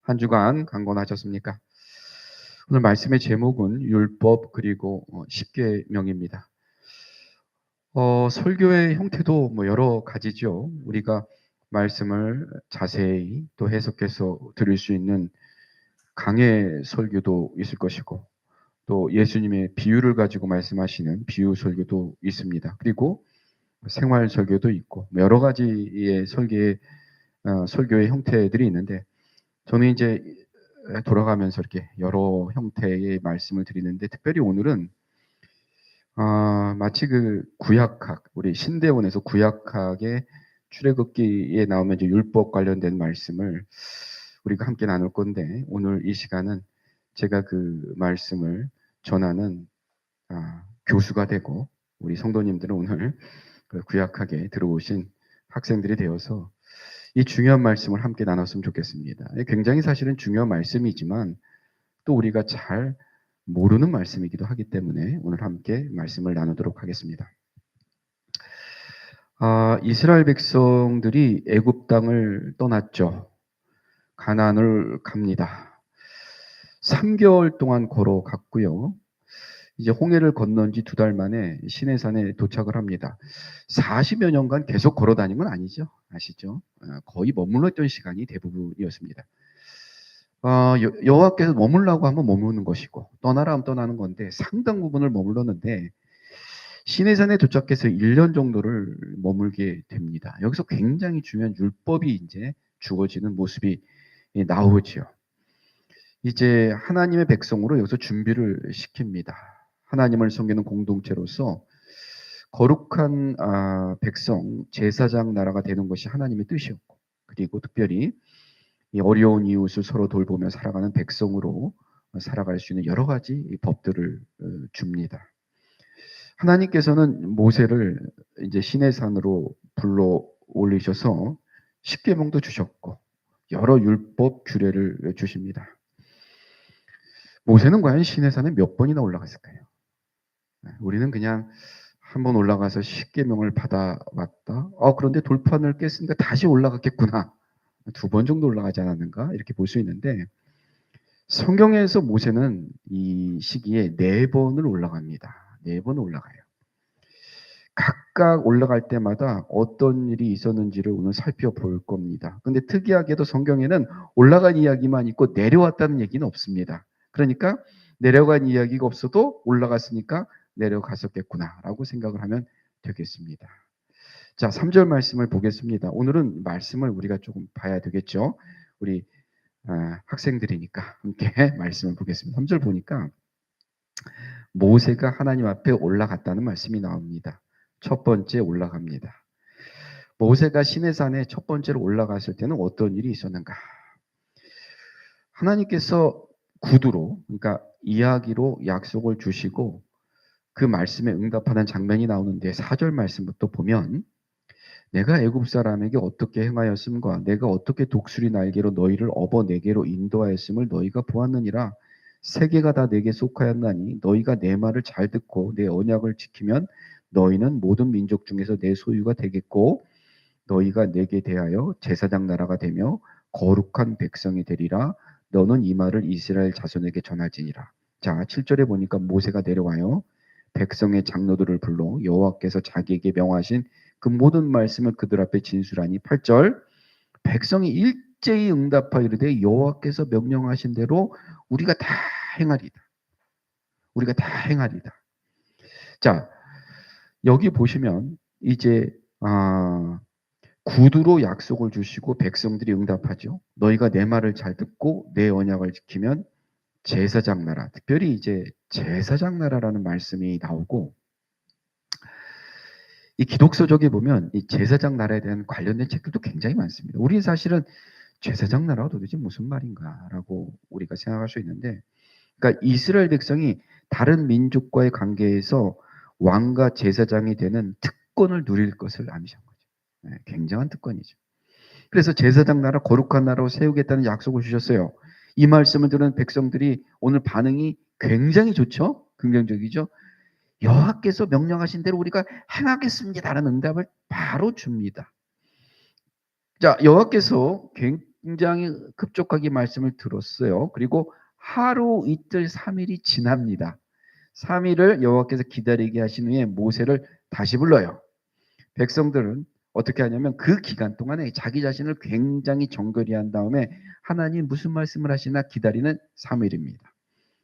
한 주간 강건하셨습니까? 오늘 말씀의 제목은 율법 그리고 십계명입니다. 설교의 형태도 여러 가지죠. 우리가 말씀을 자세히 또 해석해서 들을 수 있는 강해 설교도 있을 것이고, 또 예수님의 비유를 가지고 말씀하시는 비유 설교도 있습니다. 그리고 생활 설교도 있고 여러 가지의 설교의 형태들이 있는데, 저는 이제 돌아가면서 이렇게 여러 형태의 말씀을 드리는데, 특별히 오늘은 마치 그 구약학, 우리 신대원에서 구약학의 출애굽기에 나오면 이제 율법 관련된 말씀을 우리가 함께 나눌 건데, 오늘 이 시간은 제가 그 말씀을 전하는 교수가 되고, 우리 성도님들은 오늘 그 구약학에 들어오신 학생들이 되어서 이 중요한 말씀을 함께 나눴으면 좋겠습니다. 굉장히 사실은 중요한 말씀이지만 또 우리가 잘 모르는 말씀이기도 하기 때문에 오늘 함께 말씀을 나누도록 하겠습니다. 이스라엘 백성들이 애굽 땅을 떠났죠. 가나안을 갑니다. 3개월 동안 걸어갔고요. 이제 홍해를 건넌 지 2달 만에 시내산에 도착을 합니다. 40여 년간 계속 걸어 다닌 건 아니죠. 아시죠? 거의 머물러 있던 시간이 대부분이었습니다. 여호와께서 머물라고 하면 머무는 것이고 떠나라 하면 떠나는 건데, 상당 부분을 머물렀는데 시내산에 도착해서 1년 정도를 머물게 됩니다. 여기서 굉장히 중요한 율법이 이제 주어지는 모습이 나오죠. 이제 하나님의 백성으로 여기서 준비를 시킵니다. 하나님을 섬기는 공동체로서 거룩한 백성, 제사장 나라가 되는 것이 하나님의 뜻이었고, 그리고 특별히 이 어려운 이웃을 서로 돌보며 살아가는 백성으로 살아갈 수 있는 여러 가지 법들을 줍니다. 하나님께서는 모세를 이제 시내산으로 불러 올리셔서 십계명도 주셨고 여러 율법 규례를 주십니다. 모세는 과연 시내산에 몇 번이나 올라갔을까요? 우리는 그냥 한 번 올라가서 십계명을 받아왔다. 그런데 돌판을 깼으니까 다시 올라갔겠구나. 2번 정도 올라가지 않았는가? 이렇게 볼 수 있는데, 성경에서 모세는 이 시기에 4번을 올라갑니다. 4번 올라가요. 각각 올라갈 때마다 어떤 일이 있었는지를 오늘 살펴볼 겁니다. 근데 특이하게도 성경에는 올라간 이야기만 있고 내려왔다는 얘기는 없습니다. 그러니까 내려간 이야기가 없어도 올라갔으니까 내려갔었겠구나라고 생각을 하면 되겠습니다. 자, 3절 말씀을 보겠습니다. 오늘은 말씀을 우리가 조금 봐야 되겠죠. 우리 학생들이니까 함께 말씀을 보겠습니다. 3절 보니까 모세가 하나님 앞에 올라갔다는 말씀이 나옵니다. 첫 번째 올라갑니다. 모세가 시내산에 첫 번째로 올라갔을 때는 어떤 일이 있었는가? 하나님께서 구두로, 그러니까 이야기로 약속을 주시고 그 말씀에 응답하는 장면이 나오는데, 4절 말씀부터 보면 내가 애굽 사람에게 어떻게 행하였음과 내가 어떻게 독수리 날개로 너희를 업어 내게로 인도하였음을 너희가 보았느니라. 세계가 다 내게 속하였나니 너희가 내 말을 잘 듣고 내 언약을 지키면 너희는 모든 민족 중에서 내 소유가 되겠고 너희가 내게 대하여 제사장 나라가 되며 거룩한 백성이 되리라. 너는 이 말을 이스라엘 자손에게 전할지니라. 자, 7절에 보니까 모세가 내려와요. 백성의 장로들을 불러 여호와께서 자기에게 명하신 그 모든 말씀을 그들 앞에 진술하니, 8절 백성이 일제히 응답하여 이르되 여호와께서 명령하신 대로 우리가 다 행하리다. 우리가 다 행하리다. 자, 여기 보시면 이제 구두로 약속을 주시고 백성들이 응답하죠. 너희가 내 말을 잘 듣고 내 언약을 지키면 제사장 나라, 특별히 이제 제사장 나라라는 말씀이 나오고, 이 기독서적에 보면 이 제사장 나라에 대한 관련된 책들도 굉장히 많습니다. 우리 사실은 제사장 나라가 도대체 무슨 말인가라고 우리가 생각할 수 있는데, 그러니까 이스라엘 백성이 다른 민족과의 관계에서 왕과 제사장이 되는 특권을 누릴 것을 암시한 거죠. 굉장한 특권이죠. 그래서 제사장 나라, 거룩한 나라로 세우겠다는 약속을 주셨어요. 이 말씀을 들은 백성들이 오늘 반응이 굉장히 좋죠? 긍정적이죠? 여호와께서 명령하신 대로 우리가 행하겠습니다라는 응답을 바로 줍니다. 자, 여호와께서 굉장히 급족하게 말씀을 들었어요. 그리고 하루 이틀 3일이 지납니다. 3일을 여호와께서 기다리게 하신 후에 모세를 다시 불러요. 백성들은 어떻게 하냐면 그 기간 동안에 자기 자신을 굉장히 정결히 한 다음에 하나님 무슨 말씀을 하시나 기다리는 3일입니다.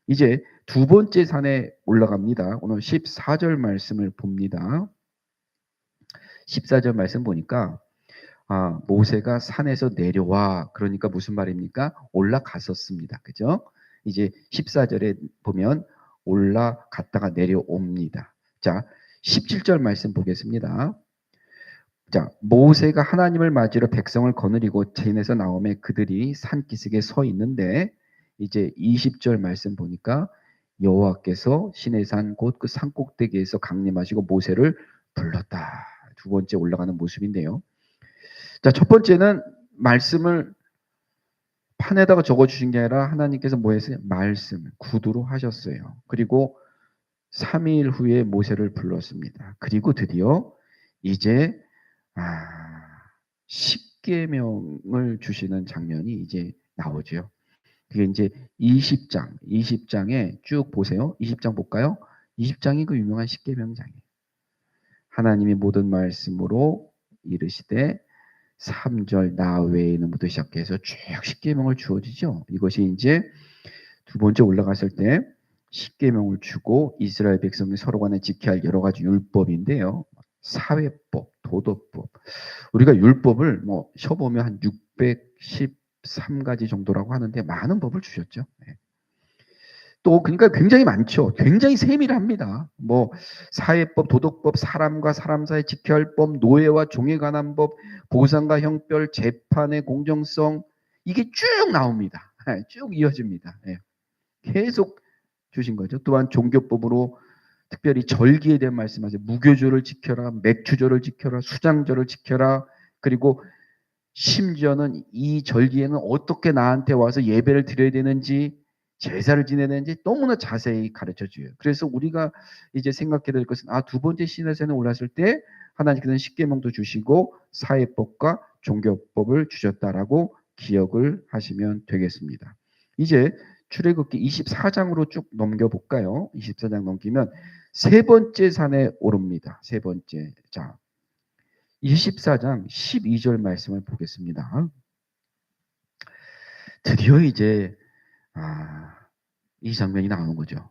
이제 두 번째 산에 올라갑니다. 오늘 14절 말씀을 봅니다. 14절 말씀 보니까 모세가 산에서 내려와. 그러니까 무슨 말입니까? 올라갔었습니다. 그죠? 이제 14절에 보면 올라갔다가 내려옵니다. 자, 17절 말씀 보겠습니다. 자, 모세가 하나님을 맞으러 백성을 거느리고 진에서 나오매 그들이 산기슭에 서 있는데 이제 20절 말씀 보니까 여호와께서 시내산 곧 그 산꼭대기에서 강림하시고 모세를 불렀다. 두 번째 올라가는 모습인데요. 자, 첫 번째는 말씀을 판에다가 적어주신 게 아니라 하나님께서 뭐 했어요? 말씀을 구두로 하셨어요. 그리고 3일 후에 모세를 불렀습니다. 그리고 드디어 이제 십계명을 주시는 장면이 이제 나오죠. 그게 이제 20장에 쭉 보세요. 20장 볼까요? 20장이 그 유명한 십계명장이에요. 하나님이 모든 말씀으로 이르시되 3절 나 외에는부터 시작해서 쭉 십계명을 주어지죠. 이것이 이제 두 번째 올라갔을 때 십계명을 주고 이스라엘 백성이 서로 간에 지켜야 할 여러 가지 율법인데요. 사회법, 도덕법. 우리가 율법을 뭐 쳐보면 한 613가지 정도라고 하는데 많은 법을 주셨죠. 네. 또 그러니까 굉장히 많죠. 굉장히 세밀합니다. 뭐 사회법, 도덕법, 사람과 사람 사이 지켜야 할 법, 노예와 종에 관한 법, 보상과 형벌, 재판의 공정성 이게 쭉 나옵니다. 쭉 이어집니다. 계속 주신 거죠. 또한 종교법으로 특별히 절기에 대한 말씀하세요. 무교절을 지켜라, 맥주절을 지켜라, 수장절을 지켜라. 그리고 심지어는 이 절기에는 어떻게 나한테 와서 예배를 드려야 되는지 제사를 지내야 되는지 너무나 자세히 가르쳐 줘요. 그래서 우리가 이제 생각해야 될 것은 두 번째 시내산에 올랐을 때 하나님께서는 십계명도 주시고 사회법과 종교법을 주셨다라고 기억을 하시면 되겠습니다. 이제 출애굽기 24장으로 쭉 넘겨볼까요? 24장 넘기면 세 번째 산에 오릅니다. 세 번째. 자, 24장 12절 말씀을 보겠습니다. 드디어 이제 이 장면이 나오는 거죠.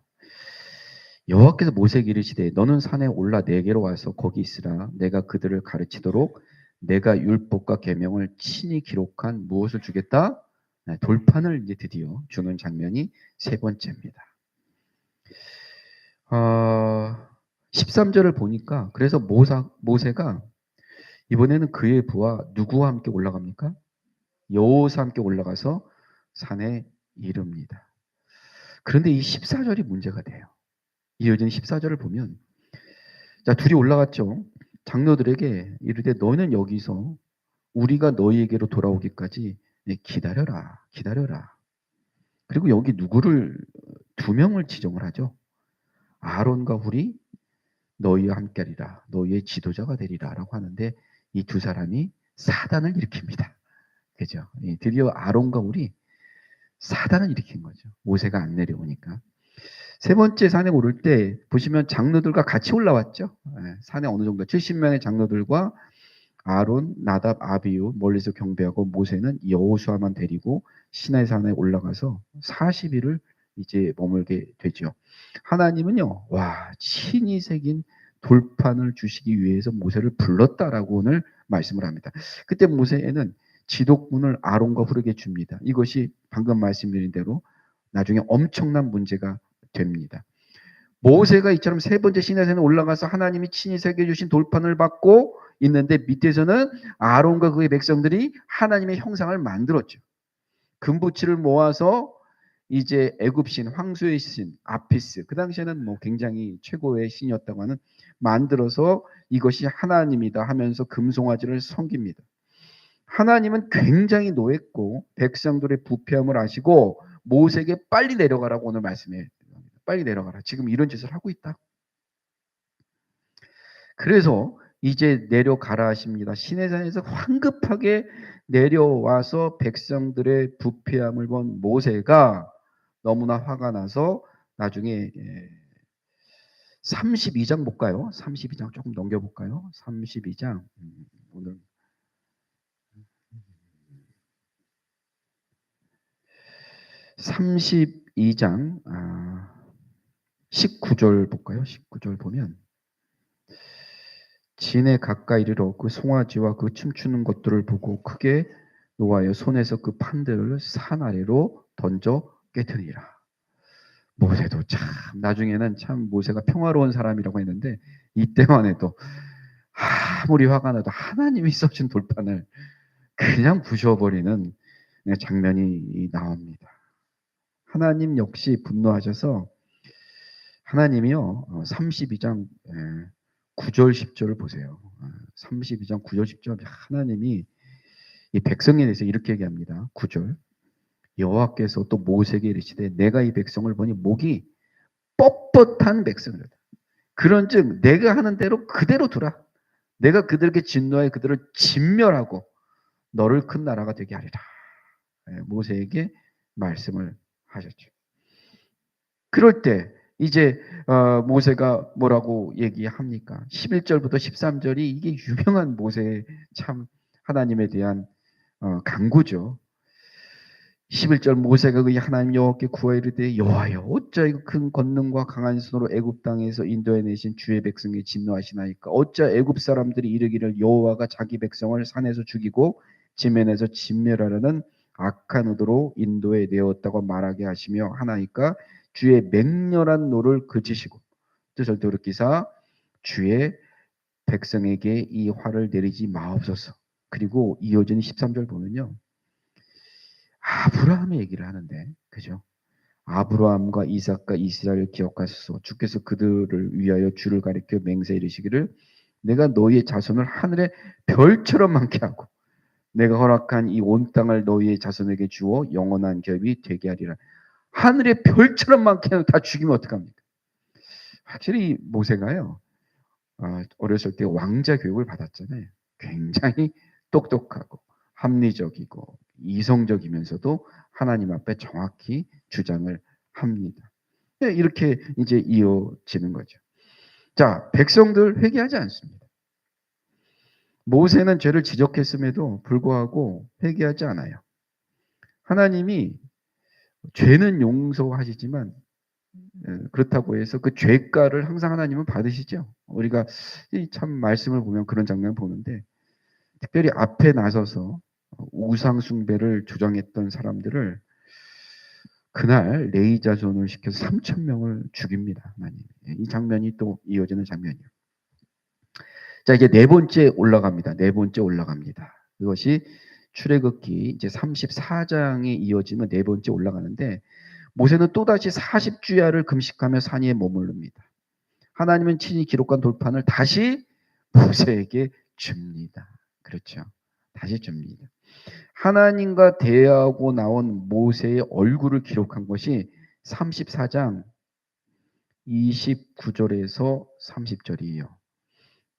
여호와께서 모세에게 이르시되 너는 산에 올라 내게로 와서 거기 있으라. 내가 그들을 가르치도록 내가 율법과 계명을 친히 기록한 무엇을 주겠다? 돌판을 이제 드디어 주는 장면이 세 번째입니다. 13절을 보니까 그래서 모세가 이번에는 그의 부하 누구와 함께 올라갑니까? 여호와와 함께 올라가서 산에 이릅니다. 그런데 이 14절이 문제가 돼요. 이어지는 14절을 보면 자, 둘이 올라갔죠. 장로들에게 이르되 너는 여기서 우리가 너희에게로 돌아오기까지 기다려라. 기다려라. 그리고 여기 누구를 두 명을 지정을 하죠. 아론과 훌이 너희와 함께하리라. 너희의 지도자가 되리라라고 하는데 이 두 사람이 사단을 일으킵니다. 그죠? 드디어 아론과 훌이 사단을 일으킨 거죠. 모세가 안 내려오니까. 세 번째 산에 오를 때 보시면 장로들과 같이 올라왔죠. 산에 어느 정도 70명의 장로들과 아론, 나답, 아비우 멀리서 경배하고 모세는 여호수아만 데리고 시내 산에 올라가서 40일을 이제 머물게 되죠. 하나님은요, 친히 새긴 돌판을 주시기 위해서 모세를 불렀다라고 오늘 말씀을 합니다. 그때 모세에는 지도꾼을 아론과 훌에게 줍니다. 이것이 방금 말씀드린 대로 나중에 엄청난 문제가 됩니다. 모세가 이처럼 세 번째 시내산에 올라가서 하나님이 친히 새겨주신 돌판을 받고 있는데 밑에서는 아론과 그의 백성들이 하나님의 형상을 만들었죠. 금부치를 모아서 이제 애굽신, 황소의 신, 아피스, 그 당시에는 뭐 굉장히 최고의 신이었다고 하는 만들어서 이것이 하나님이다 하면서 금송아지를 섬깁니다. 하나님은 굉장히 노했고 백성들의 부패함을 아시고 모세에게 빨리 내려가라고 오늘 말씀해. 빨리 내려가라. 지금 이런 짓을 하고 있다. 그래서 이제 내려가라 하십니다. 시내산에서 황급하게 내려와서 백성들의 부패함을 본 모세가 너무나 화가 나서 나중에 32장 볼까요? 32장 조금 넘겨볼까요? 32장 오늘 32장 19절 볼까요? 19절 보면 진에 가까이 이르러 그 송아지와 그 춤추는 것들을 보고 크게 노하여 손에서 그 판들을 산 아래로 던져 깨트리라. 모세도 참 나중에는 참 모세가 평화로운 사람이라고 했는데 이때만 해도 아무리 화가 나도 하나님이 써준 돌판을 그냥 부셔버리는 장면이 나옵니다. 하나님 역시 분노하셔서 하나님이요 32장 9절 10절을 보세요. 32장 9절 10절 하나님이 이 백성에 대해서 이렇게 얘기합니다. 9절 여호와께서 또 모세에게 이르시되 내가 이 백성을 보니 목이 뻣뻣한 백성이다. 그런즉 내가 하는 대로 그대로 두라. 내가 그들에게 진노하여 그들을 진멸하고 너를 큰 나라가 되게 하리라. 모세에게 말씀을 하셨죠. 그럴 때 이제 모세가 뭐라고 얘기합니까? 11절부터 13절이 이게 유명한 모세의 참 하나님에 대한 간구죠. 11절 모세가 그 하나님 여호와께 구하여 이르되 여호와여 어찌하여 큰 권능과 강한 손으로 애굽 땅에서 인도해 내신 주의 백성에 진노하시나이까 어찌하여 애굽 사람들이 이르기를 여호와가 자기 백성을 산에서 죽이고 지면에서 진멸하려는 악한 의도로 인도해 내었다고 말하게 하시며 하나이까 주의 맹렬한 노를 그치시고 뜻을 돌이키사 주의 백성에게 이 화를 내리지 마옵소서. 그리고 이어지는 13절 보면요. 아브라함의 얘기를 하는데, 그죠? 아브라함과 이삭과 이스라엘을 기억하소서. 주께서 그들을 위하여 주를 가리켜 맹세 이르시기를 내가 너희의 자손을 하늘의 별처럼 많게 하고 내가 허락한 이 온 땅을 너희의 자손에게 주어 영원한 결이 되게 하리라. 하늘의 별처럼 많게 하고 다 죽이면 어떡합니까? 확실히 모세가요. 어렸을 때 왕자 교육을 받았잖아요. 굉장히 똑똑하고 합리적이고 이성적이면서도 하나님 앞에 정확히 주장을 합니다. 이렇게 이제 이어지는 거죠. 자, 백성들 회개하지 않습니다. 모세는 죄를 지적했음에도 불구하고 회개하지 않아요. 하나님이 죄는 용서하시지만 그렇다고 해서 그 죄가를 항상 하나님은 받으시죠. 우리가 참 말씀을 보면 그런 장면을 보는데 특별히 앞에 나서서 우상 숭배를 주장했던 사람들을 그날 레위 자손을 시켜서 3천 명을 죽입니다. 하나님. 이 장면이 또 이어지는 장면이에요. 자, 이제 네 번째 올라갑니다. 네 번째 올라갑니다. 이것이 출애굽기 이제 34장에 이어지면 네 번째 올라가는데 모세는 또다시 40주야를 금식하며 산 위에 머무릅니다. 하나님은 친히 기록한 돌판을 다시 모세에게 줍니다. 그렇죠. 다시 줍니다. 하나님과 대화하고 나온 모세의 얼굴을 기록한 것이 34장 29절에서 30절이에요.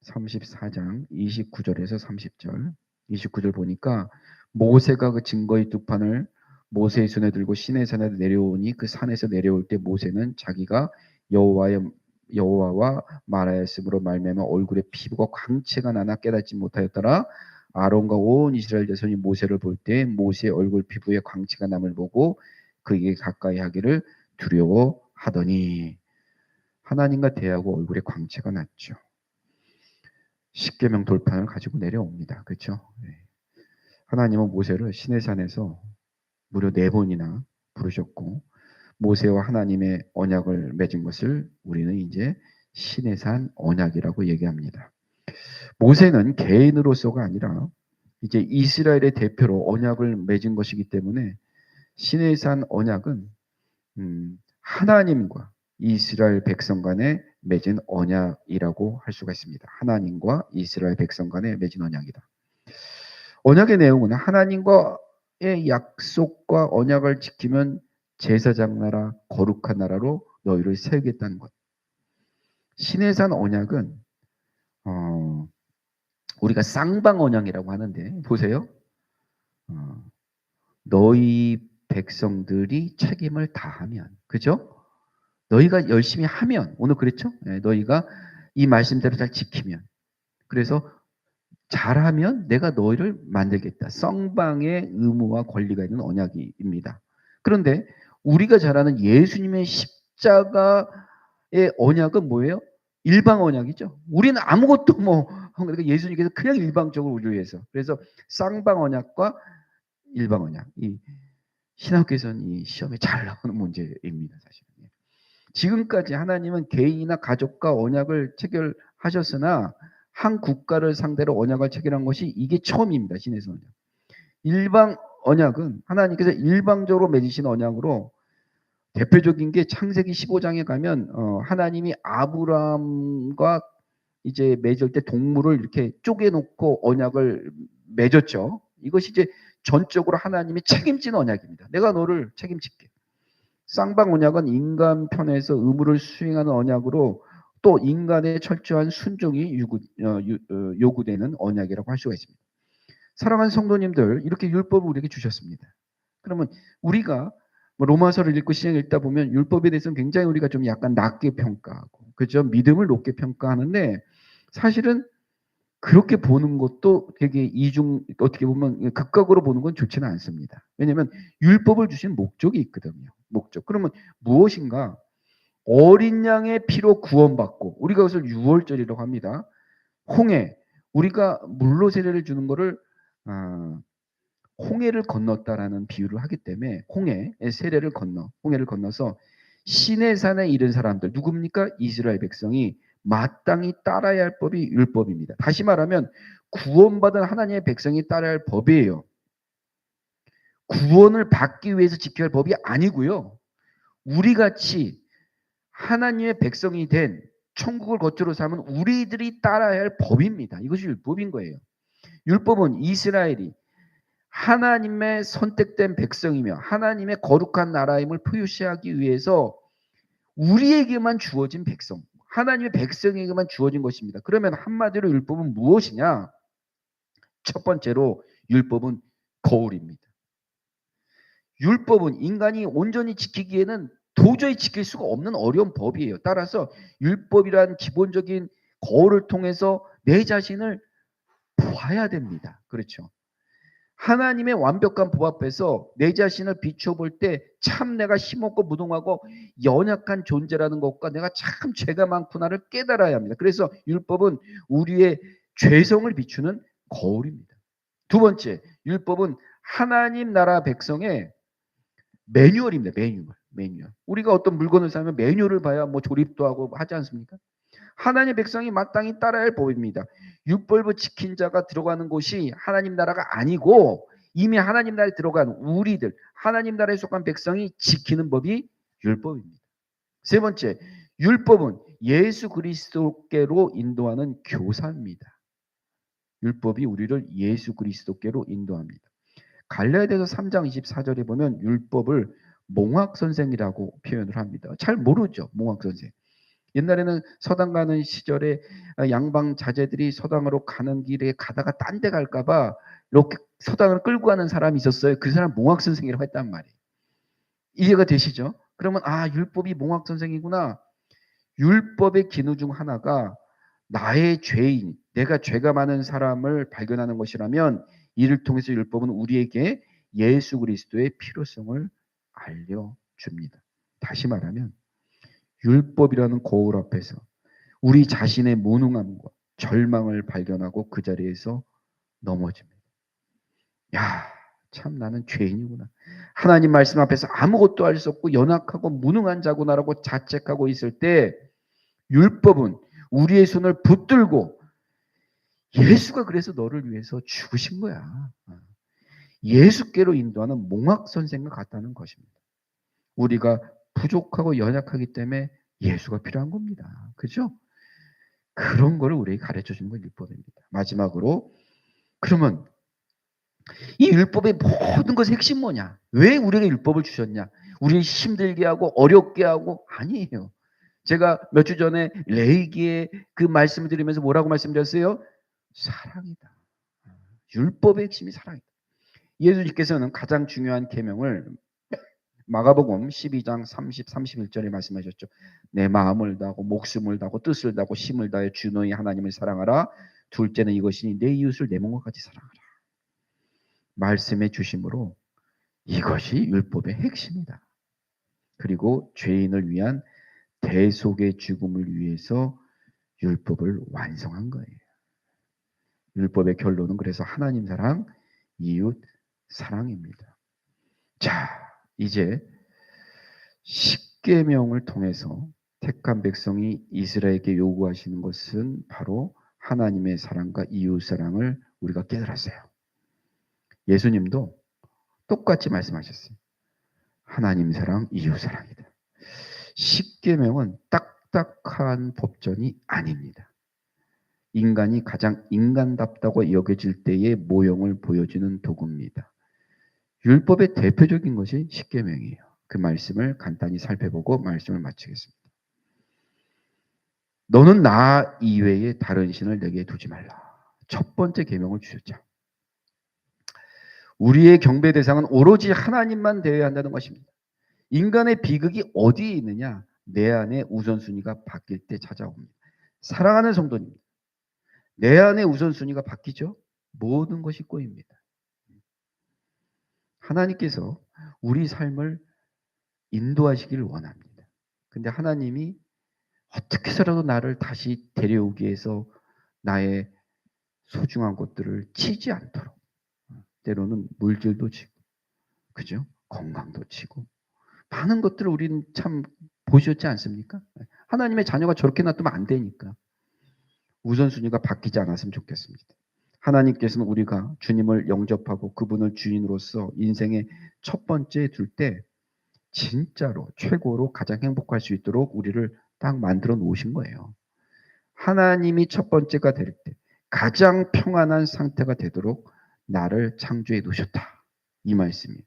34장 29절에서 30절. 29절 보니까 모세가 그 증거의 두 판을 모세의 손에 들고 시내산에 내려오니 그 산에서 내려올 때 모세는 자기가 여호와와 말하였으므로 말미암아 얼굴에 피부가 광채가 나나 깨닫지 못하였더라. 아론과 온 이스라엘 자손이 모세를 볼 때 모세의 얼굴 피부에 광채가 남을 보고 그에게 가까이 하기를 두려워하더니 하나님과 대하고 얼굴에 광채가 났죠. 십계명 돌판을 가지고 내려옵니다. 그렇죠? 하나님은 모세를 시내산에서 무려 4번이나 부르셨고 모세와 하나님의 언약을 맺은 것을 우리는 이제 시내산 언약이라고 얘기합니다. 모세는 개인으로서가 아니라 이제 이스라엘의 대표로 언약을 맺은 것이기 때문에 시내산 언약은 하나님과 이스라엘 백성 간에 맺은 언약이라고 할 수가 있습니다. 하나님과 이스라엘 백성 간에 맺은 언약이다. 언약의 내용은 하나님과의 약속과 언약을 지키면 제사장 나라, 거룩한 나라로 너희를 세우겠다는 것. 시내산 언약은 우리가 쌍방언약이라고 하는데 보세요. 어, 너희 백성들이 책임을 다하면, 그죠? 너희가 열심히 하면, 오늘 그랬죠? 예, 너희가 이 말씀대로 잘 지키면, 그래서 잘하면 내가 너희를 만들겠다. 쌍방의 의무와 권리가 있는 언약입니다. 그런데 우리가 잘 아는 예수님의 십자가의 언약은 뭐예요? 일방 언약이죠. 우리는 아무것도 그러니까 예수님께서 그냥 일방적으로 우리를 위해서. 그래서 쌍방 언약과 일방 언약. 이 신학교에서는 이 시험에 잘 나오는 문제입니다, 사실은. 지금까지 하나님은 개인이나 가족과 언약을 체결하셨으나 한 국가를 상대로 언약을 체결한 것이 이게 처음입니다. 신에서 언약. 일방 언약은 하나님께서 일방적으로 맺으신 언약으로 대표적인 게 창세기 15장에 가면 하나님이 아브라함과 이제 맺을 때 동물을 이렇게 쪼개놓고 언약을 맺었죠. 이것이 이제 전적으로 하나님이 책임진 언약입니다. 내가 너를 책임질게. 쌍방 언약은 인간 편에서 의무를 수행하는 언약으로 또 인간의 철저한 순종이 요구되는 언약이라고 할 수가 있습니다. 사랑하는 성도님들, 이렇게 율법을 우리에게 주셨습니다. 그러면 우리가 로마서를 읽고 시장 읽다 보면 율법에 대해서는 굉장히 우리가 좀 약간 낮게 평가하고, 그죠? 믿음을 높게 평가하는데 사실은 그렇게 보는 것도 되게 어떻게 보면 극각으로 보는 건 좋지는 않습니다. 왜냐하면 율법을 주신 목적이 있거든요. 목적. 그러면 무엇인가? 어린 양의 피로 구원받고, 우리가 그것을 유월절이라고 합니다. 홍해. 우리가 물로 세례를 주는 거를 홍해를 건넜다라는 비유를 하기 때문에 홍해의 홍해를 건너서 시내산에 이른 사람들, 누굽니까? 이스라엘 백성이 마땅히 따라야 할 법이 율법입니다. 다시 말하면 구원받은 하나님의 백성이 따라야 할 법이에요. 구원을 받기 위해서 지켜야 할 법이 아니고요. 우리같이 하나님의 백성이 된 천국을 거처로 삼은 우리들이 따라야 할 법입니다. 이것이 율법인 거예요. 율법은 이스라엘이 하나님의 선택된 백성이며 하나님의 거룩한 나라임을 표시하기 위해서 우리에게만 주어진 백성, 하나님의 백성에게만 주어진 것입니다. 그러면 한마디로 율법은 무엇이냐? 첫 번째로 율법은 거울입니다. 율법은 인간이 온전히 지키기에는 도저히 지킬 수가 없는 어려운 법이에요. 따라서 율법이란 기본적인 거울을 통해서 내 자신을 보아야 됩니다. 그렇죠? 하나님의 완벽한 법 앞에서 내 자신을 비춰볼 때 참 내가 힘없고 무능하고 연약한 존재라는 것과 내가 참 죄가 많구나를 깨달아야 합니다. 그래서 율법은 우리의 죄성을 비추는 거울입니다. 두 번째, 율법은 하나님 나라 백성의 매뉴얼입니다. 매뉴얼. 우리가 어떤 물건을 사면 매뉴얼을 봐야 조립도 하고 하지 않습니까? 하나님의 백성이 마땅히 따라야 할 법입니다. 율법을 지킨 자가 들어가는 곳이 하나님 나라가 아니고 이미 하나님 나라에 들어간 우리들, 하나님 나라에 속한 백성이 지키는 법이 율법입니다. 세 번째, 율법은 예수 그리스도께로 인도하는 교사입니다. 율법이 우리를 예수 그리스도께로 인도합니다. 갈라디아서 3장 24절에 보면 율법을 몽학 선생이라고 표현을 합니다. 잘 모르죠, 몽학 선생. 옛날에는 서당 가는 시절에 양방 자제들이 서당으로 가는 길에 가다가 딴 데 갈까봐 이렇게 서당을 끌고 가는 사람이 있었어요. 그 사람 몽학 선생이라고 했단 말이에요. 이해가 되시죠? 그러면 율법이 몽학 선생이구나. 율법의 기능 중 하나가 나의 죄인, 내가 죄가 많은 사람을 발견하는 것이라면 이를 통해서 율법은 우리에게 예수 그리스도의 필요성을 알려줍니다. 다시 말하면 율법이라는 거울 앞에서 우리 자신의 무능함과 절망을 발견하고 그 자리에서 넘어집니다. 야, 참 나는 죄인이구나. 하나님 말씀 앞에서 아무것도 할 수 없고 연약하고 무능한 자구나라고 자책하고 있을 때 율법은 우리의 손을 붙들고 예수가 그래서 너를 위해서 죽으신 거야. 예수께로 인도하는 몽학 선생과 같다는 것입니다. 우리가 부족하고 연약하기 때문에 예수가 필요한 겁니다. 그죠? 그런 거를 우리에게 가르쳐 주는 건 율법입니다. 마지막으로, 그러면 이 율법의 모든 것의 핵심 뭐냐? 왜 우리에게 율법을 주셨냐? 우리를 힘들게 하고 어렵게 하고? 아니에요. 제가 몇 주 전에 레이기의 그 말씀을 드리면서 뭐라고 말씀드렸어요? 사랑이다. 율법의 핵심이 사랑이다. 예수님께서는 가장 중요한 계명을 마가복음 12장 30, 31절에 말씀하셨죠. 내 마음을 다하고 목숨을 다하고 뜻을 다하고 힘을 다해 주 너희 하나님을 사랑하라. 둘째는 이것이니 내 이웃을 내 몸과 같이 사랑하라. 말씀해 주심으로 이것이 율법의 핵심이다. 그리고 죄인을 위한 대속의 죽음을 위해서 율법을 완성한 거예요. 율법의 결론은 그래서 하나님 사랑, 이웃 사랑입니다. 자, 이제 십계명을 통해서 택한 백성이 이스라엘에게 요구하시는 것은 바로 하나님의 사랑과 이웃 사랑을 우리가 깨달았어요. 예수님도 똑같이 말씀하셨어요. 하나님 사랑, 이웃 사랑이다. 십계명은 딱딱한 법전이 아닙니다. 인간이 가장 인간답다고 여겨질 때의 모형을 보여주는 도구입니다. 율법의 대표적인 것이 십계명이에요. 그 말씀을 간단히 살펴보고 말씀을 마치겠습니다. 너는 나 이외에 다른 신을 내게 두지 말라. 첫 번째 계명을 주셨죠. 우리의 경배 대상은 오로지 하나님만 되어야 한다는 것입니다. 인간의 비극이 어디에 있느냐? 내 안에 우선순위가 바뀔 때 찾아옵니다. 사랑하는 성도님들, 내 안에 우선순위가 바뀌죠? 모든 것이 꼬입니다. 하나님께서 우리 삶을 인도하시기를 원합니다. 근데 하나님이 어떻게 해서라도 나를 다시 데려오기 위해서 나의 소중한 것들을 치지 않도록, 때로는 물질도 치고, 그죠? 건강도 치고, 많은 것들을 우리는 참 보셨지 않습니까? 하나님의 자녀가 저렇게 놔두면 안 되니까 우선순위가 바뀌지 않았으면 좋겠습니다. 하나님께서는 우리가 주님을 영접하고 그분을 주인으로서 인생의 첫 번째 둘 때 진짜로 최고로 가장 행복할 수 있도록 우리를 딱 만들어 놓으신 거예요. 하나님이 첫 번째가 될 때 가장 평안한 상태가 되도록 나를 창조해 놓으셨다. 이 말씀이에요.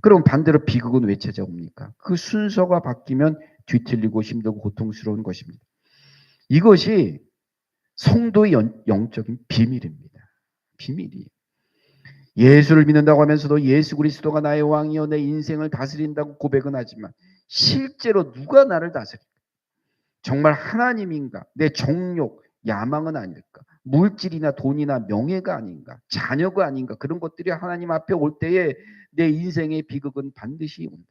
그럼 반대로 비극은 왜 찾아옵니까? 그 순서가 바뀌면 뒤틀리고 힘들고 고통스러운 것입니다. 이것이 성도의 영적인 비밀입니다. 비밀이에요. 예수를 믿는다고 하면서도 예수 그리스도가 나의 왕이요 내 인생을 다스린다고 고백은 하지만 실제로 누가 나를 다스릴까? 정말 하나님인가? 내 정욕, 야망은 아닐까? 물질이나 돈이나 명예가 아닌가? 자녀가 아닌가? 그런 것들이 하나님 앞에 올 때에 내 인생의 비극은 반드시 온다.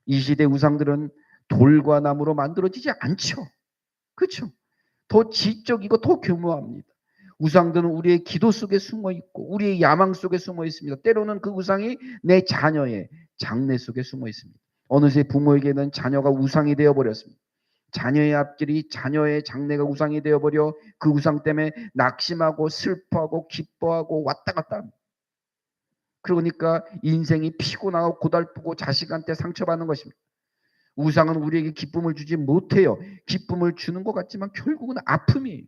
이 시대 우상들은 돌과 나무로 만들어지지 않죠. 그렇죠? 더 지적이고 더 교묘합니다. 우상들은 우리의 기도 속에 숨어 있고 우리의 야망 속에 숨어 있습니다. 때로는 그 우상이 내 자녀의 장래 속에 숨어 있습니다. 어느새 부모에게는 자녀가 우상이 되어버렸습니다. 자녀의 앞길이 자녀의 장래가 우상이 되어버려 그 우상 때문에 낙심하고 슬퍼하고 기뻐하고 왔다 갔다 합니다. 그러니까 인생이 피곤하고 고달프고 자식한테 상처받는 것입니다. 우상은 우리에게 기쁨을 주지 못해요. 기쁨을 주는 것 같지만 결국은 아픔이에요.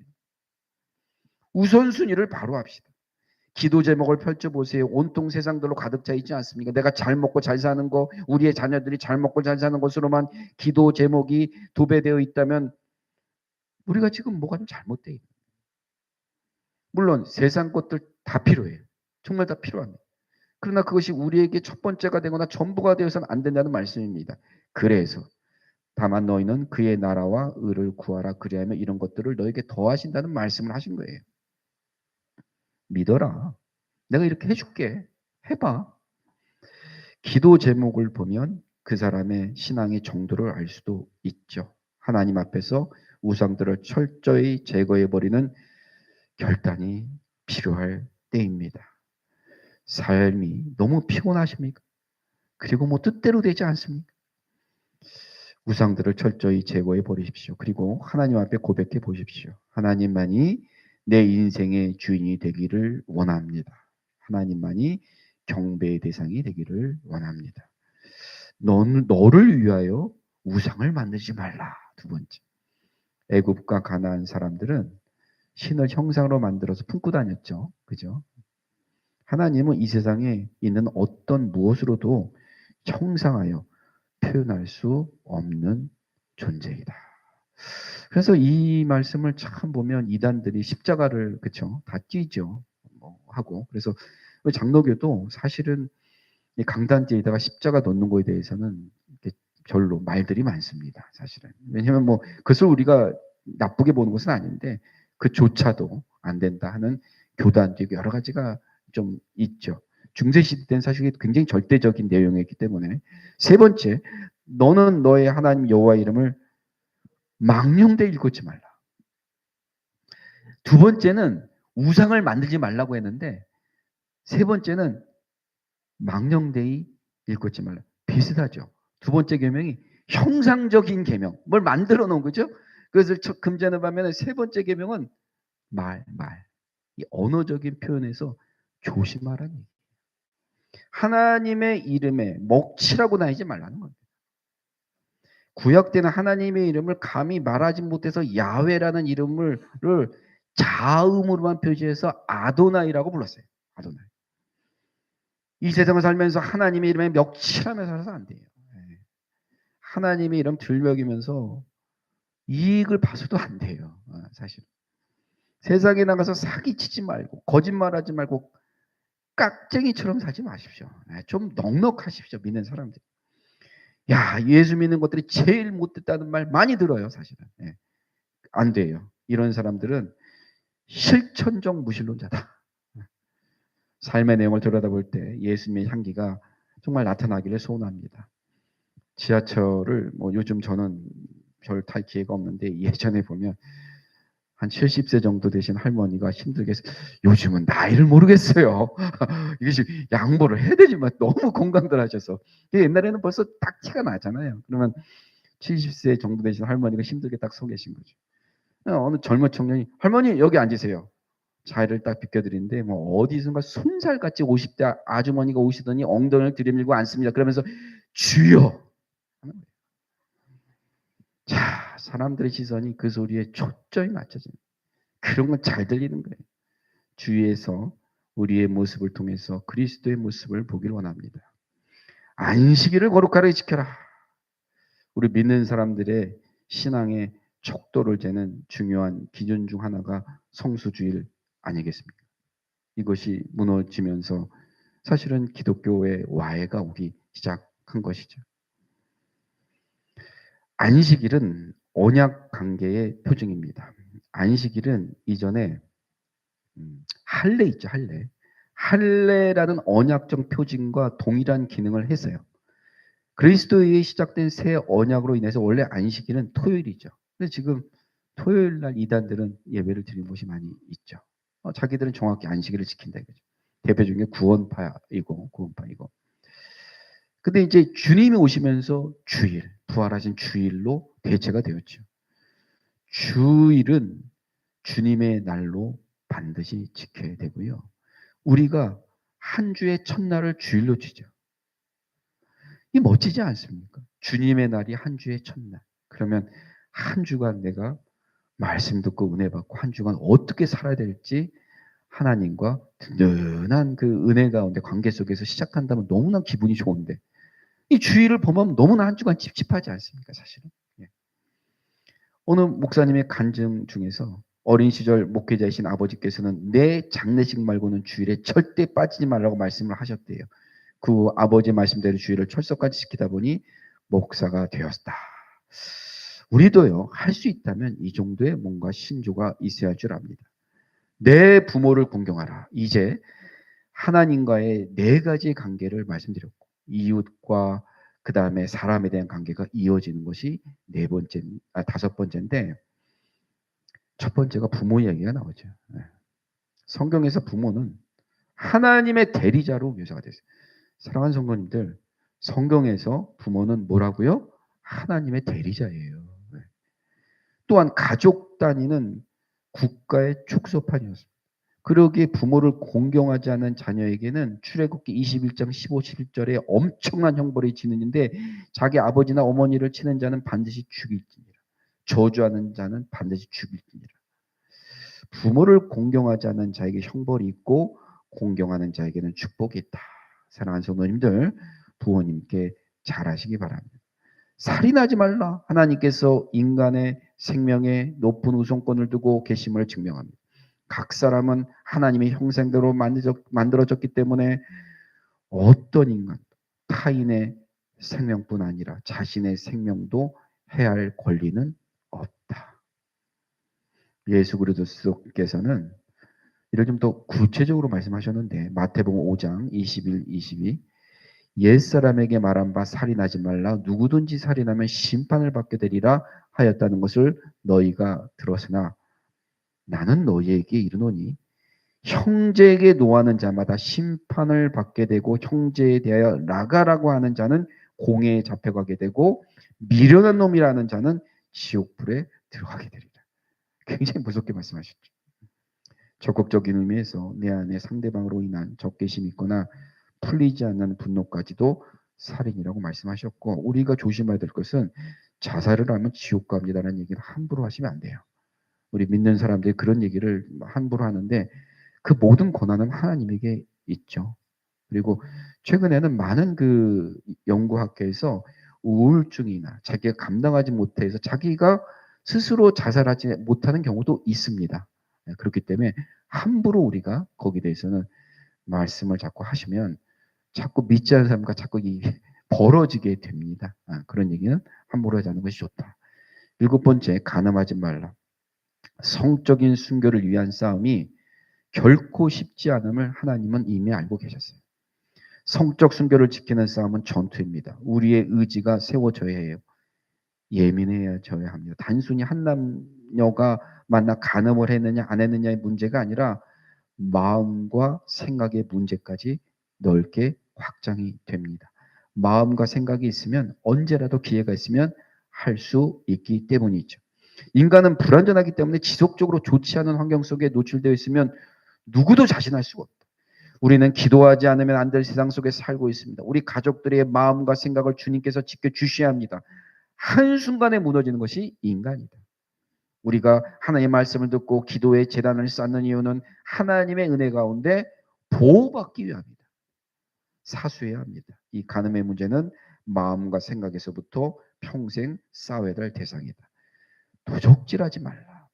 우선순위를 바로 합시다. 기도 제목을 펼쳐보세요. 온통 세상들로 가득 차 있지 않습니까? 내가 잘 먹고 잘 사는 거, 우리의 자녀들이 잘 먹고 잘 사는 것으로만 기도 제목이 도배되어 있다면 우리가 지금 뭐가 좀 잘못되어 있는 거예요. 물론 세상 것들 다 필요해요. 정말 다 필요합니다. 그러나 그것이 우리에게 첫 번째가 되거나 전부가 되어서는 안 된다는 말씀입니다. 그래서 다만 너희는 그의 나라와 의를 구하라. 그리하면 이런 것들을 너에게 더하신다는 말씀을 하신 거예요. 믿어라. 내가 이렇게 해줄게. 해봐. 기도 제목을 보면 그 사람의 신앙의 정도를 알 수도 있죠. 하나님 앞에서 우상들을 철저히 제거해버리는 결단이 필요할 때입니다. 삶이 너무 피곤하십니까? 그리고 뭐 뜻대로 되지 않습니까? 우상들을 철저히 제거해 버리십시오. 그리고 하나님 앞에 고백해 보십시오. 하나님만이 내 인생의 주인이 되기를 원합니다. 하나님만이 경배의 대상이 되기를 원합니다. 너를 위하여 우상을 만들지 말라. 두 번째. 애굽과 가나안 사람들은 신을 형상으로 만들어서 품고 다녔죠. 그죠? 하나님은 이 세상에 있는 어떤 무엇으로도 형상하여 표현할 수 없는 존재이다. 그래서 이 말씀을 참 보면 이단들이 십자가를 그쵸 다 띄죠. 뭐 하고 그래서 장로교도 사실은 이 강단지에다가 십자가 놓는 거에 대해서는 이렇게 별로 말들이 많습니다. 사실은 왜냐하면 뭐 그것을 우리가 나쁘게 보는 것은 아닌데 그조차도 안 된다 하는 교단도 여러 가지가 좀 있죠. 중세시대 때는 사실 굉장히 절대적인 내용이었기 때문에 세 번째 너는 너의 하나님 여호와 이름을 망령되이 일컫지 말라. 두 번째는 우상을 만들지 말라고 했는데 세 번째는 망령되이 일컫지 말라. 비슷하죠. 두 번째 계명이 형상적인 계명, 뭘 만들어 놓은 거죠. 그것을 금전을 보면 세 번째 계명은 말. 이 언어적인 표현에서 조심하라는 얘기. 하나님의 이름에 먹칠하고 다니지 말라는 겁니다. 구약 때는 하나님의 이름을 감히 말하지 못해서 야훼라는 이름을 자음으로만 표시해서 아도나이라고 불렀어요. 아도나이. 이 세상을 살면서 하나님의 이름에 먹칠하면서 살아서 안 돼요. 하나님의 이름 들먹이면서 이익을 봐서도 안 돼요. 사실. 세상에 나가서 사기치지 말고 거짓말하지 말고 깍쟁이처럼 살지 마십시오. 좀 넉넉하십시오. 믿는 사람들. 야, 예수 믿는 것들이 제일 못됐다는 말 많이 들어요. 사실은. 안 돼요. 이런 사람들은 실천적 무신론자다. 삶의 내용을 들여다볼 때 예수님의 향기가 정말 나타나기를 소원합니다. 지하철을 뭐 요즘 저는 별 탈 기회가 없는데 예전에 보면 한 70세 정도 되신 할머니가 힘들게 요즘은 나이를 모르겠어요. 이게 양보를 해야 되지만 너무 공감들 하셔서 옛날에는 벌써 딱 티가 나잖아요. 그러면 70세 정도 되신 할머니가 힘들게 딱 서 계신 거죠. 어느 젊은 청년이 할머니 여기 앉으세요. 자리를 딱 비켜드리는데 뭐 어디선가 손살같이 50대 아주머니가 오시더니 엉덩이를 들이밀고 앉습니다. 그러면서 주여. 자, 사람들의 시선이 그 소리에 초점이 맞춰집니다. 그런 건 잘 들리는 거예요. 주위에서 우리의 모습을 통해서 그리스도의 모습을 보기를 원합니다. 안식일을 거룩하게 지켜라. 우리 믿는 사람들의 신앙의 척도를 재는 중요한 기준 중 하나가 성수주일 아니겠습니까? 이것이 무너지면서 사실은 기독교의 와해가 오기 시작한 것이죠. 안식일은 언약 관계의 표징입니다. 안식일은 이전에 할례 있죠, 할례. 할례라는 언약적 표징과 동일한 기능을 했어요. 그리스도에 시작된 새 언약으로 인해서 원래 안식일은 토요일이죠. 근데 지금 토요일 날 이단들은 예배를 드리는 곳이 많이 있죠. 자기들은 정확히 안식일을 지킨다 이거죠. 대표 중에 구원파이고. 근데 이제 주님이 오시면서 주일, 부활하신 주일로 대체가 되었죠. 주일은 주님의 날로 반드시 지켜야 되고요. 우리가 한 주의 첫날을 주일로 지죠. 이 멋지지 않습니까? 주님의 날이 한 주의 첫날. 그러면 한 주간 내가 말씀 듣고 은혜 받고 한 주간 어떻게 살아야 될지 하나님과 든든한 그 은혜 가운데 관계 속에서 시작한다면 너무나 기분이 좋은데 이 주일을 보면 너무나 한 주간 찝찝하지 않습니까? 사실은. 어느 목사님의 간증 중에서 어린 시절 목회자이신 아버지께서는 내 장례식 말고는 주일에 절대 빠지지 말라고 말씀을 하셨대요. 그 아버지 말씀대로 주일을 철석까지 지키다 보니 목사가 되었다. 우리도요, 할 수 있다면 이 정도의 뭔가 신조가 있어야 할 줄 압니다. 내 부모를 공경하라. 이제 하나님과의 네 가지 관계를 말씀드렸고, 이웃과 그 다음에 사람에 대한 관계가 이어지는 것이 다섯 번째인데, 첫 번째가 부모 이야기가 나오죠. 성경에서 부모는 하나님의 대리자로 묘사가 됐어요. 사랑하는 성도님들, 성경에서 부모는 뭐라고요? 하나님의 대리자예요. 또한 가족 단위는 국가의 축소판이었습니다. 그러기에 부모를 공경하지 않은 자녀에게는 출애굽기 21장 15, 11절에 엄청난 형벌이 지는데 자기 아버지나 어머니를 치는 자는 반드시 죽일지니라. 저주하는 자는 반드시 죽일지니라. 부모를 공경하지 않는 자에게 형벌이 있고 공경하는 자에게는 축복이 있다. 사랑하는 성도님들, 부모님께 잘하시기 바랍니다. 살인하지 말라. 하나님께서 인간의 생명의 높은 우선권을 두고 계심을 증명합니다. 각 사람은 하나님의 형상대로 만들어졌기 때문에 어떤 인간, 타인의 생명뿐 아니라 자신의 생명도 해할 권리는 없다. 예수 그리스도께서는 이를 좀 더 구체적으로 말씀하셨는데 마태복음 5장 21, 22 옛사람에게 말한 바 살인하지 말라 누구든지 살인하면 심판을 받게 되리라 하였다는 것을 너희가 들었으나 나는 너희에게 이르노니 형제에게 노하는 자마다 심판을 받게 되고 형제에 대하여 나가라고 하는 자는 공회에 잡혀가게 되고 미련한 놈이라는 자는 지옥불에 들어가게 되리라. 굉장히 무섭게 말씀하셨죠. 적극적인 의미에서 내 안에 상대방으로 인한 적개심이 있거나 풀리지 않는 분노까지도 살인이라고 말씀하셨고 우리가 조심해야 될 것은 자살을 하면 지옥 갑니다라는 얘기를 함부로 하시면 안 돼요. 우리 믿는 사람들이 그런 얘기를 함부로 하는데 그 모든 권한은 하나님에게 있죠. 그리고 최근에는 많은 그 연구학회에서 우울증이나 자기가 감당하지 못해서 자기가 스스로 자살하지 못하는 경우도 있습니다. 그렇기 때문에 함부로 우리가 거기에 대해서는 말씀을 자꾸 하시면 자꾸 믿지 않는 사람과 자꾸 벌어지게 됩니다. 그런 얘기는 함부로 하지 않는 것이 좋다. 7번째, 간음하지 말라. 성적인 순교를 위한 싸움이 결코 쉽지 않음을 하나님은 이미 알고 계셨어요. 성적 순교를 지키는 싸움은 전투입니다. 우리의 의지가 세워져야 해요. 예민해져야 합니다. 단순히 한 남녀가 만나 간음을 했느냐 안 했느냐의 문제가 아니라 마음과 생각의 문제까지 넓게 확장이 됩니다. 마음과 생각이 있으면 언제라도 기회가 있으면 할 수 있기 때문이죠. 인간은 불완전하기 때문에 지속적으로 좋지 않은 환경 속에 노출되어 있으면 누구도 자신할 수가 없다. 우리는 기도하지 않으면 안 될 세상 속에 살고 있습니다. 우리 가족들의 마음과 생각을 주님께서 지켜주셔야 합니다. 한순간에 무너지는 것이 인간이다. 우리가 하나님의 말씀을 듣고 기도의 재단을 쌓는 이유는 하나님의 은혜 가운데 보호받기 위함이다. 사수해야 합니다. 이 간음의 문제는 마음과 생각에서부터 평생 싸워야 될 대상이다. 도적질하지 말라.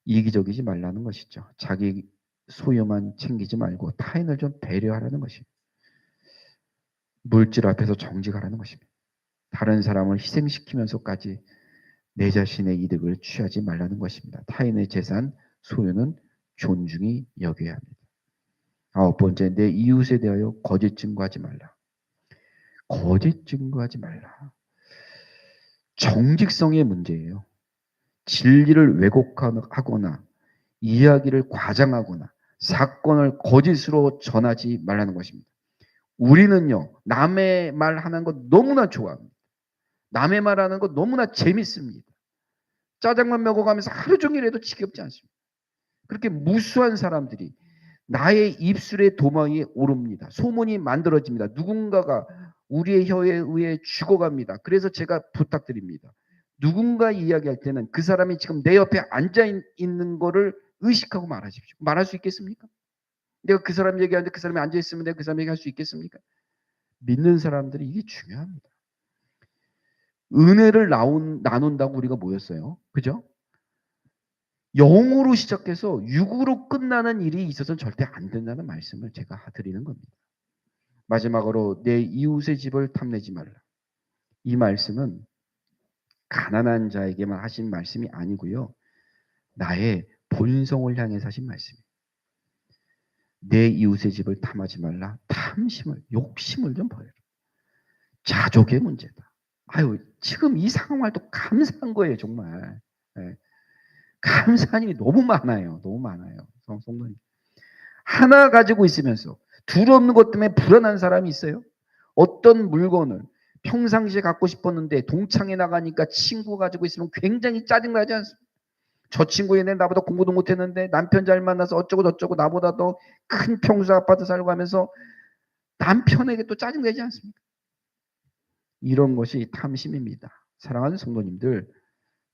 이기적이지 말라는 것이죠. 자기 소유만 챙기지 말고 타인을 좀 배려하라는 것입니다. 물질 앞에서 정직하라는 것입니다. 다른 사람을 희생시키면서까지 내 자신의 이득을 취하지 말라는 것입니다. 타인의 재산, 소유는 존중히 여겨야 합니다. 9번째, 내 이웃에 대하여 거짓 증거하지 말라. 거짓 증거하지 말라. 정직성의 문제예요. 진리를 왜곡하거나 이야기를 과장하거나 사건을 거짓으로 전하지 말라는 것입니다. 우리는요, 남의 말하는 것 너무나 좋아합니다. 남의 말하는 것 너무나 재밌습니다. 짜장면 먹어가면서 하루 종일 해도 지겹지 않습니다. 그렇게 무수한 사람들이 나의 입술의 도마에 오릅니다. 소문이 만들어집니다. 누군가가 우리의 혀에 의해 죽어갑니다. 그래서 제가 부탁드립니다. 누군가 이야기할 때는 그 사람이 지금 내 옆에 앉아 있는 거를 의식하고 말하십시오. 말할 수 있겠습니까? 내가 그 사람 얘기하는데 그 사람이 앉아 있으면 내가 그 사람 얘기할 수 있겠습니까? 믿는 사람들이 이게 중요합니다. 은혜를 나눈다고 우리가 모였어요. 그죠? 영으로 시작해서 육으로 끝나는 일이 있어서는 절대 안 된다는 말씀을 제가 드리는 겁니다. 마지막으로 내 이웃의 집을 탐내지 말라. 이 말씀은 가난한 자에게만 하신 말씀이 아니고요. 나의 본성을 향해서 하신 말씀이에요. 내 이웃의 집을 탐하지 말라. 탐심을, 욕심을 좀 버려라. 자족의 문제다. 아유, 지금 이 상황도 감사한 거예요, 정말. 네. 감사한 일이 너무 많아요. 너무 많아요. 성도님. 하나 가지고 있으면서 둘 없는 것 때문에 불안한 사람이 있어요. 어떤 물건을 평상시에 갖고 싶었는데 동창회 나가니까 친구 가지고 있으면 굉장히 짜증나지 않습니까? 저 친구 얘네 나보다 공부도 못했는데 남편 잘 만나서 어쩌고 저쩌고 나보다 더 큰 평수 아파트 살고 하면서 남편에게 또 짜증내지 않습니까? 이런 것이 탐심입니다. 사랑하는 성도님들,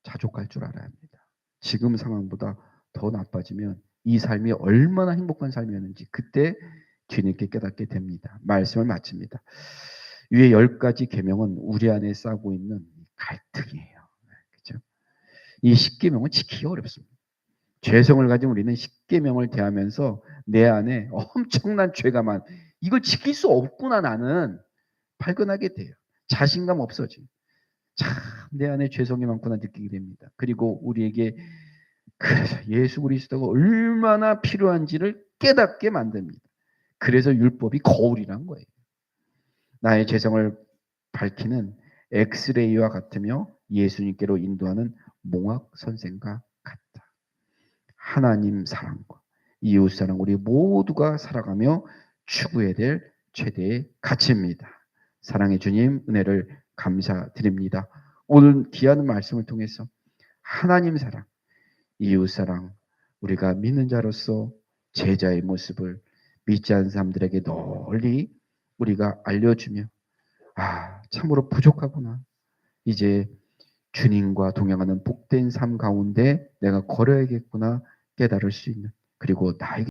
자족할 줄 알아야 합니다. 지금 상황보다 더 나빠지면 이 삶이 얼마나 행복한 삶이었는지 그때 뒤늦게 깨닫게 됩니다. 말씀을 마칩니다. 위에 10가지 계명은 우리 안에 싸고 있는 갈등이에요. 그렇죠? 이 십계명은 지키기 어렵습니다. 죄성을 가진 우리는 십계명을 대하면서 내 안에 엄청난 죄가 이걸 지킬 수 없구나 나는 발견하게 돼요. 자신감 없어져요. 참 내 안에 죄성이 많구나 느끼게 됩니다. 그리고 우리에게 그래서 예수 그리스도가 얼마나 필요한지를 깨닫게 만듭니다. 그래서 율법이 거울이란 거예요. 나의 죄성을 밝히는 엑스레이와 같으며 예수님께로 인도하는 몽학 선생과 같다. 하나님 사랑과 이웃 사랑 우리 모두가 살아가며 추구해야 될 최대의 가치입니다. 사랑의 주님 은혜를 감사드립니다. 오늘 귀한 말씀을 통해서 하나님 사랑, 이웃 사랑, 우리가 믿는 자로서 제자의 모습을 믿지 않는 사람들에게 널리 우리가 알려주며 참으로 부족하구나. 이제 주님과 동행하는 복된 삶 가운데 내가 걸어야겠구나 깨달을 수 있는 그리고 나에게